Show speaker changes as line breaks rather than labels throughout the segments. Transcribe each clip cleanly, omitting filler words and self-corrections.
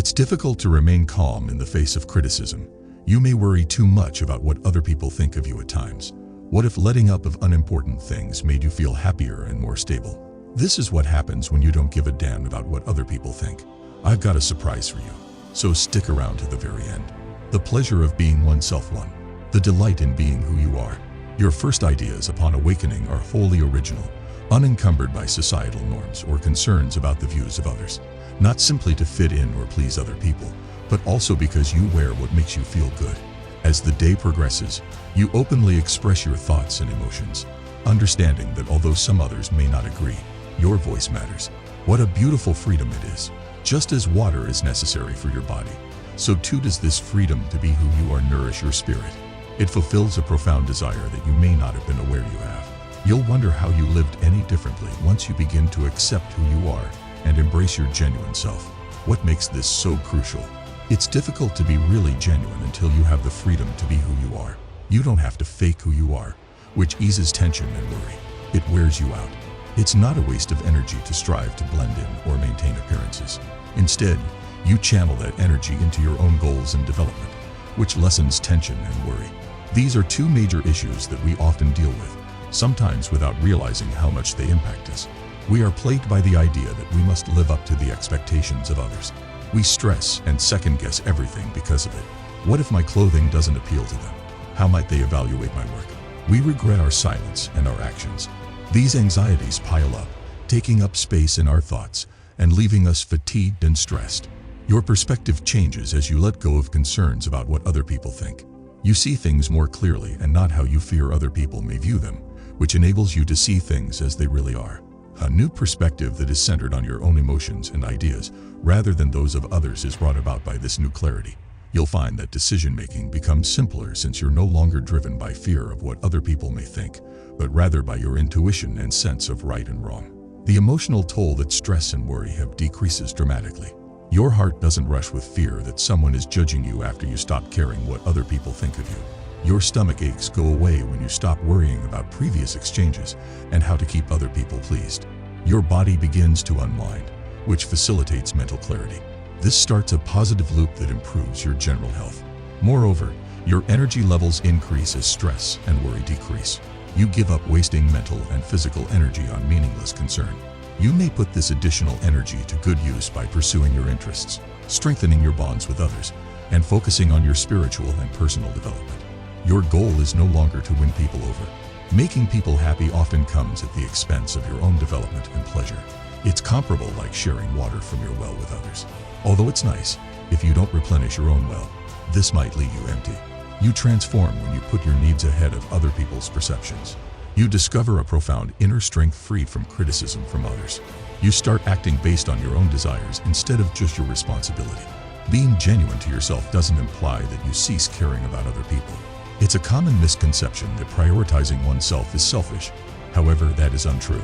It's difficult to remain calm in the face of criticism. You may worry too much about what other people think of you at times. What if letting up of unimportant things made you feel happier and more stable? This is what happens when you don't give a damn about what other people think. I've got a surprise for you, so stick around to the very end. The pleasure of being oneself one. The delight in being who you are. Your first ideas upon awakening are wholly original, unencumbered by societal norms or concerns about the views of others. Not simply to fit in or please other people, but also because you wear what makes you feel good. As the day progresses, you openly express your thoughts and emotions, understanding that although some others may not agree, your voice matters. What a beautiful freedom it is. Just as water is necessary for your body, so too does this freedom to be who you are nourish your spirit. It fulfills a profound desire that you may not have been aware you have. You'll wonder how you lived any differently once you begin to accept who you are and embrace your genuine self. What makes this so crucial? It's difficult to be really genuine until you have the freedom to be who you are. You don't have to fake who you are, which eases tension and worry. It wears you out. It's not a waste of energy to strive to blend in or maintain appearances. Instead, you channel that energy into your own goals and development, which lessens tension and worry. These are two major issues that we often deal with, sometimes without realizing how much they impact us. We are plagued by the idea that we must live up to the expectations of others. We stress and second-guess everything because of it. What if my clothing doesn't appeal to them? How might they evaluate my work? We regret our silence and our actions. These anxieties pile up, taking up space in our thoughts and leaving us fatigued and stressed. Your perspective changes as you let go of concerns about what other people think. You see things more clearly and not how you fear other people may view them, which enables you to see things as they really are. A new perspective that is centered on your own emotions and ideas rather than those of others is brought about by this new clarity. You'll find that decision-making becomes simpler since you're no longer driven by fear of what other people may think, but rather by your intuition and sense of right and wrong. The emotional toll that stress and worry have decreases dramatically. Your heart doesn't rush with fear that someone is judging you after you stop caring what other people think of you. Your stomach aches go away when you stop worrying about previous exchanges and how to keep other people pleased. Your body begins to unwind, which facilitates mental clarity. This starts a positive loop that improves your general health. Moreover, your energy levels increase as stress and worry decrease. You give up wasting mental and physical energy on meaningless concern. You may put this additional energy to good use by pursuing your interests, strengthening your bonds with others, and focusing on your spiritual and personal development. Your goal is no longer to win people over. Making people happy often comes at the expense of your own development and pleasure. It's comparable like sharing water from your well with others. Although it's nice, if you don't replenish your own well, this might leave you empty. You transform when you put your needs ahead of other people's perceptions. You discover a profound inner strength freed from criticism from others. You start acting based on your own desires instead of just your responsibility. Being genuine to yourself doesn't imply that you cease caring about other people. It's a common misconception that prioritizing oneself is selfish. However, that is untrue.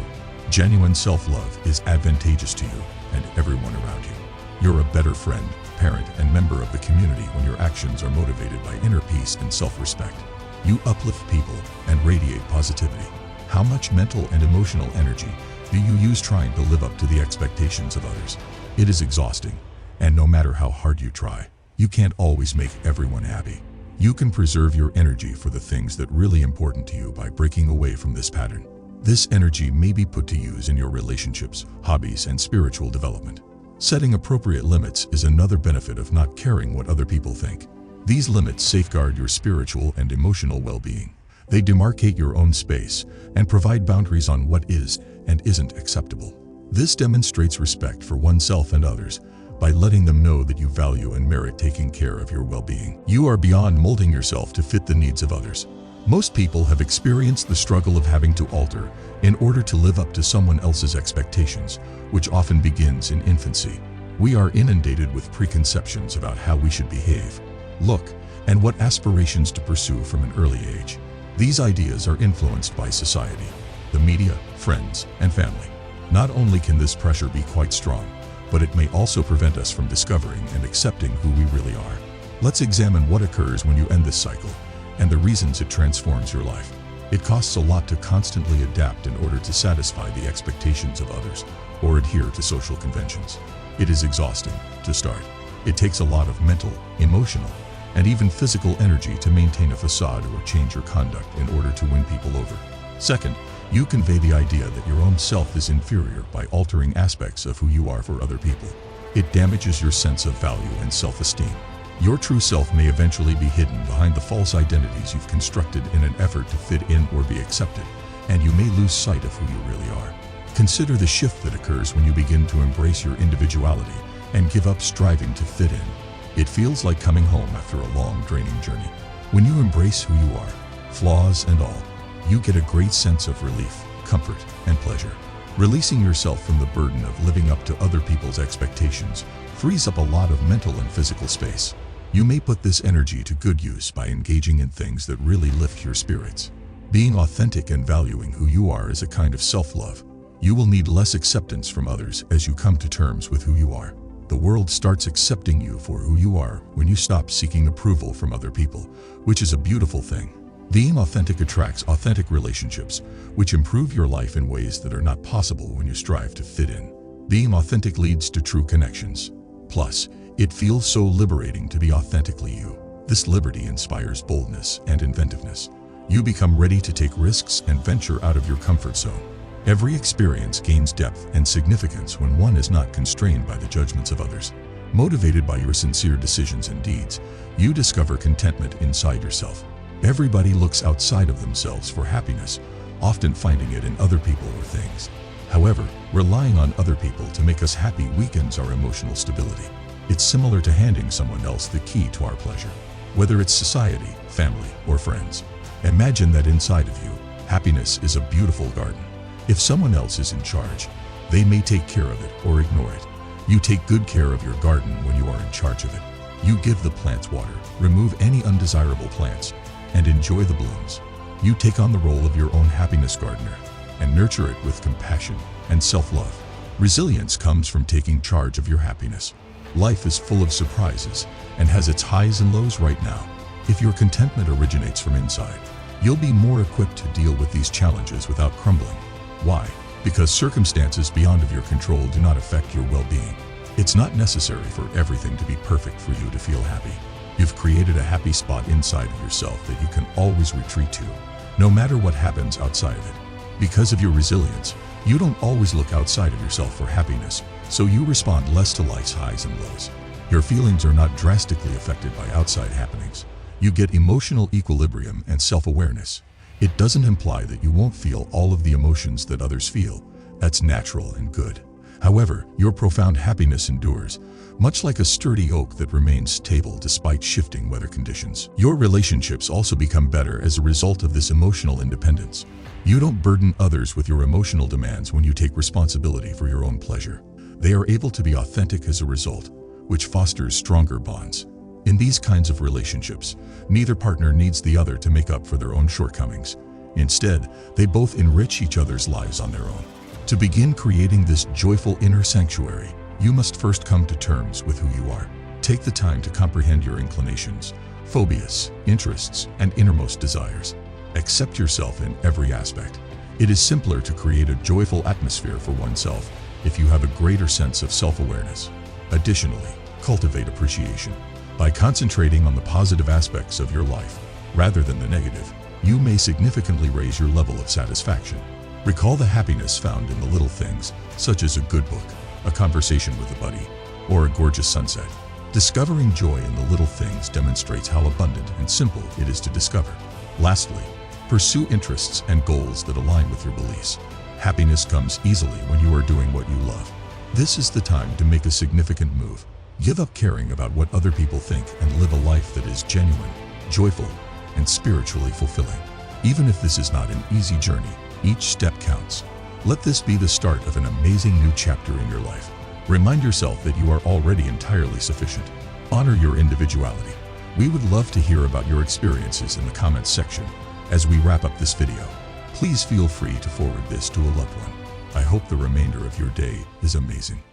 Genuine self-love is advantageous to you and everyone around you. You're a better friend, parent, and member of the community when your actions are motivated by inner peace and self-respect. You uplift people and radiate positivity. How much mental and emotional energy do you use trying to live up to the expectations of others? It is exhausting, and no matter how hard you try, you can't always make everyone happy. You can preserve your energy for the things that are really important to you by breaking away from this pattern. This energy may be put to use in your relationships, hobbies, and spiritual development. Setting appropriate limits is another benefit of not caring what other people think. These limits safeguard your spiritual and emotional well-being. They demarcate your own space and provide boundaries on what is and isn't acceptable. This demonstrates respect for oneself and others by letting them know that you value and merit taking care of your well-being. You are beyond molding yourself to fit the needs of others. Most people have experienced the struggle of having to alter in order to live up to someone else's expectations, which often begins in infancy. We are inundated with preconceptions about how we should behave, look, and what aspirations to pursue from an early age. These ideas are influenced by society, the media, friends, and family. Not only can this pressure be quite strong, but it may also prevent us from discovering and accepting who we really are. Let's examine what occurs when you end this cycle and the reasons it transforms your life. It costs a lot to constantly adapt in order to satisfy the expectations of others or adhere to social conventions. It is exhausting to start. It takes a lot of mental, emotional, and even physical energy to maintain a facade or change your conduct in order to win people over. Second, you convey the idea that your own self is inferior by altering aspects of who you are for other people. It damages your sense of value and self-esteem. Your true self may eventually be hidden behind the false identities you've constructed in an effort to fit in or be accepted, and you may lose sight of who you really are. Consider the shift that occurs when you begin to embrace your individuality and give up striving to fit in. It feels like coming home after a long, draining journey. When you embrace who you are, flaws and all, you get a great sense of relief, comfort, and pleasure. Releasing yourself from the burden of living up to other people's expectations frees up a lot of mental and physical space. You may put this energy to good use by engaging in things that really lift your spirits. Being authentic and valuing who you are is a kind of self-love. You will need less acceptance from others as you come to terms with who you are. The world starts accepting you for who you are when you stop seeking approval from other people, which is a beautiful thing. Being authentic attracts authentic relationships, which improve your life in ways that are not possible when you strive to fit in. Being authentic leads to true connections. Plus, it feels so liberating to be authentically you. This liberty inspires boldness and inventiveness. You become ready to take risks and venture out of your comfort zone. Every experience gains depth and significance when one is not constrained by the judgments of others. Motivated by your sincere decisions and deeds, you discover contentment inside yourself. Everybody looks outside of themselves for happiness, often finding it in other people or things. However, relying on other people to make us happy weakens our emotional stability. It's similar to handing someone else the key to our pleasure, whether it's society, family, or friends. Imagine that inside of you, happiness is a beautiful garden. If someone else is in charge, they may take care of it or ignore it. You take good care of your garden when you are in charge of it. You give the plants water, remove any undesirable plants, and enjoy the blooms. You take on the role of your own happiness gardener and nurture it with compassion and self-love. Resilience comes from taking charge of your happiness. Life is full of surprises and has its highs and lows right now. If your contentment originates from inside, you'll be more equipped to deal with these challenges without crumbling. Why? Because circumstances beyond of your control do not affect your well-being. It's not necessary for everything to be perfect for you to feel happy. You've created a happy spot inside of yourself that you can always retreat to, no matter what happens outside of it. Because of your resilience, you don't always look outside of yourself for happiness, so you respond less to life's highs and lows. Your feelings are not drastically affected by outside happenings. You get emotional equilibrium and self-awareness. It doesn't imply that you won't feel all of the emotions that others feel. That's natural and good. However, your profound happiness endures, much like a sturdy oak that remains stable despite shifting weather conditions. Your relationships also become better as a result of this emotional independence. You don't burden others with your emotional demands when you take responsibility for your own pleasure. They are able to be authentic as a result, which fosters stronger bonds. In these kinds of relationships, neither partner needs the other to make up for their own shortcomings. Instead, they both enrich each other's lives on their own. To begin creating this joyful inner sanctuary, you must first come to terms with who you are. Take the time to comprehend your inclinations, phobias, interests, and innermost desires. Accept yourself in every aspect. It is simpler to create a joyful atmosphere for oneself if you have a greater sense of self-awareness. Additionally, cultivate appreciation. By concentrating on the positive aspects of your life, rather than the negative, you may significantly raise your level of satisfaction. Recall the happiness found in the little things, such as a good book, a conversation with a buddy, or a gorgeous sunset. Discovering joy in the little things demonstrates how abundant and simple it is to discover. Lastly, pursue interests and goals that align with your beliefs. Happiness comes easily when you are doing what you love. This is the time to make a significant move. Give up caring about what other people think and live a life that is genuine, joyful, and spiritually fulfilling. Even if this is not an easy journey, each step counts. Let this be the start of an amazing new chapter in your life. Remind yourself that you are already entirely sufficient. Honor your individuality. We would love to hear about your experiences in the comments section. As we wrap up this video, please feel free to forward this to a loved one. I hope the remainder of your day is amazing.